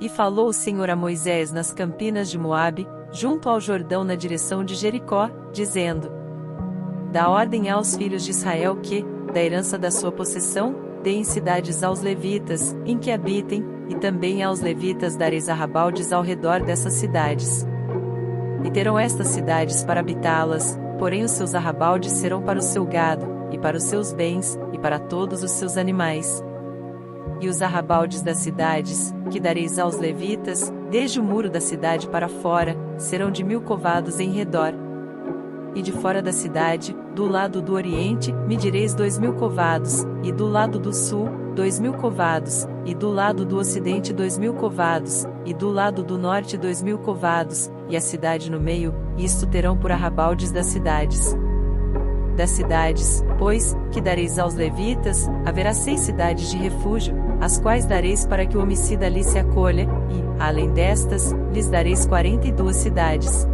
E falou o Senhor a Moisés nas campinas de Moabe, junto ao Jordão na direção de Jericó, dizendo: Dá ordem aos filhos de Israel que, da herança da sua possessão, deem cidades aos levitas, em que habitem, e também aos levitas dareis arrabaldes ao redor dessas cidades. E terão estas cidades para habitá-las, porém os seus arrabaldes serão para o seu gado, e para os seus bens, e para todos os seus animais. E os arrabaldes das cidades, que dareis aos levitas, desde o muro da cidade para fora, serão de 1000 covados em redor. E de fora da cidade, do lado do oriente, medireis 2000 covados, e do lado do sul, 2000 covados, e do lado do ocidente 2000 covados, e do lado do norte 2000 covados, e a cidade no meio, isto terão por arrabaldes das cidades. Das cidades, pois, que dareis aos levitas, haverá 6 cidades de refúgio, as quais dareis para que o homicida ali se acolha, e, além destas, lhes dareis 42 cidades.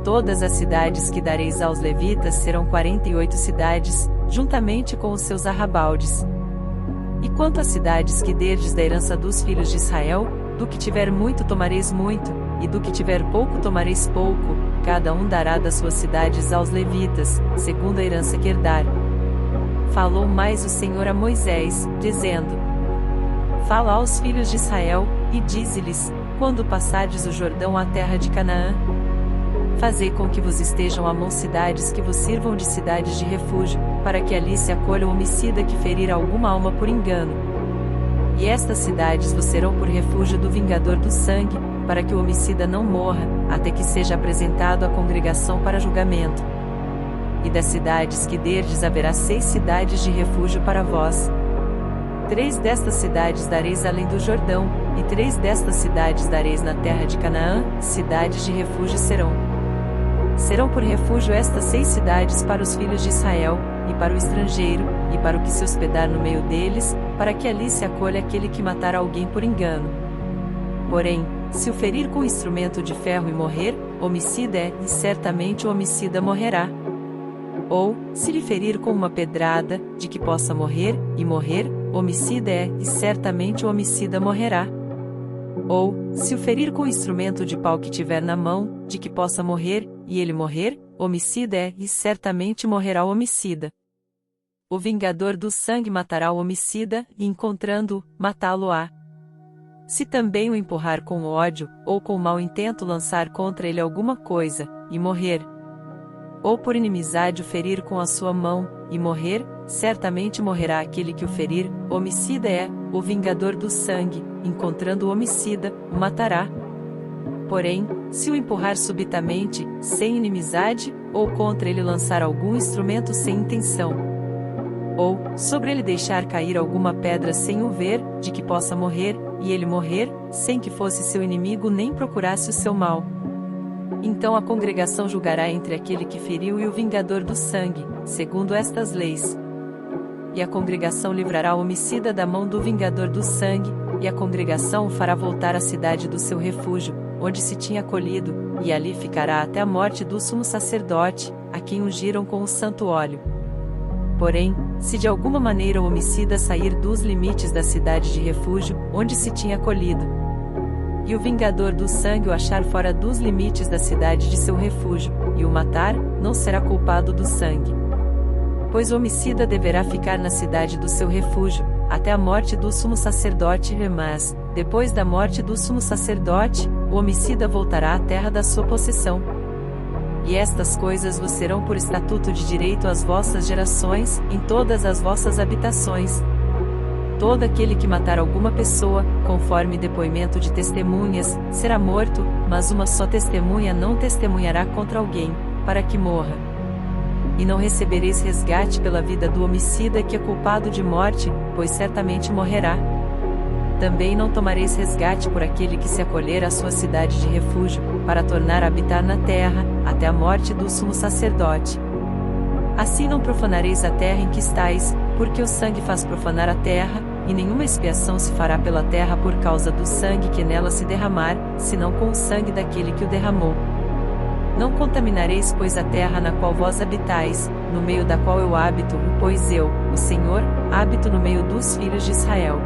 Todas as cidades que dareis aos levitas serão 48 cidades, juntamente com os seus arrabaldes. E quanto às cidades que derdes da herança dos filhos de Israel, do que tiver muito tomareis muito, e do que tiver pouco tomareis pouco, cada um dará das suas cidades aos levitas, segundo a herança que herdar. Falou mais o Senhor a Moisés, dizendo: Fala aos filhos de Israel, e dize-lhes: Quando passardes o Jordão à terra de Canaã, fazei com que vos estejam à mão cidades que vos sirvam de cidades de refúgio, para que ali se acolha o homicida que ferir alguma alma por engano. E estas cidades vos serão por refúgio do vingador do sangue, para que o homicida não morra, até que seja apresentado à congregação para julgamento. E das cidades que derdes haverá 6 cidades de refúgio para vós. 3 destas cidades dareis além do Jordão, e 3 destas cidades dareis na terra de Canaã, cidades de refúgio serão. Serão por refúgio estas 6 cidades para os filhos de Israel, e para o estrangeiro, e para o que se hospedar no meio deles, para que ali se acolha aquele que matar alguém por engano. Porém, se o ferir com instrumento de ferro e morrer, homicida é, e certamente o homicida morrerá. Ou, se lhe ferir com uma pedrada, de que possa morrer, e morrer, homicida é, e certamente o homicida morrerá. Ou, se o ferir com instrumento de pau que tiver na mão, de que possa morrer, e ele morrer, homicida é, e certamente morrerá o homicida. O vingador do sangue matará o homicida, e encontrando-o, matá-lo-á. Se também o empurrar com ódio, ou com mau intento lançar contra ele alguma coisa, e morrer, ou por inimizade o ferir com a sua mão, e morrer, certamente morrerá aquele que o ferir, homicida é, o vingador do sangue, encontrando o homicida, o matará. Porém, se o empurrar subitamente, sem inimizade, ou contra ele lançar algum instrumento sem intenção, ou, sobre ele deixar cair alguma pedra sem o ver, de que possa morrer, e ele morrer, sem que fosse seu inimigo nem procurasse o seu mal, então a congregação julgará entre aquele que feriu e o vingador do sangue, segundo estas leis. E a congregação livrará o homicida da mão do vingador do sangue, e a congregação o fará voltar à cidade do seu refúgio, onde se tinha acolhido, e ali ficará até a morte do sumo sacerdote, a quem ungiram com o santo óleo. Porém, se de alguma maneira o homicida sair dos limites da cidade de refúgio, onde se tinha acolhido, e o vingador do sangue o achar fora dos limites da cidade de seu refúgio, e o matar, não será culpado do sangue. Pois o homicida deverá ficar na cidade do seu refúgio, até a morte do sumo sacerdote, mas, depois da morte do sumo sacerdote, o homicida voltará à terra da sua possessão. E estas coisas vos serão por estatuto de direito às vossas gerações, em todas as vossas habitações. Todo aquele que matar alguma pessoa, conforme depoimento de testemunhas, será morto, mas uma só testemunha não testemunhará contra alguém, para que morra. E não recebereis resgate pela vida do homicida que é culpado de morte, pois certamente morrerá. Também não tomareis resgate por aquele que se acolher à sua cidade de refúgio, para tornar a habitar na terra, até a morte do sumo sacerdote. Assim não profanareis a terra em que estáis, porque o sangue faz profanar a terra, e nenhuma expiação se fará pela terra por causa do sangue que nela se derramar, senão com o sangue daquele que o derramou. Não contaminareis, pois, a terra na qual vós habitais, no meio da qual eu habito, pois eu, o Senhor, habito no meio dos filhos de Israel.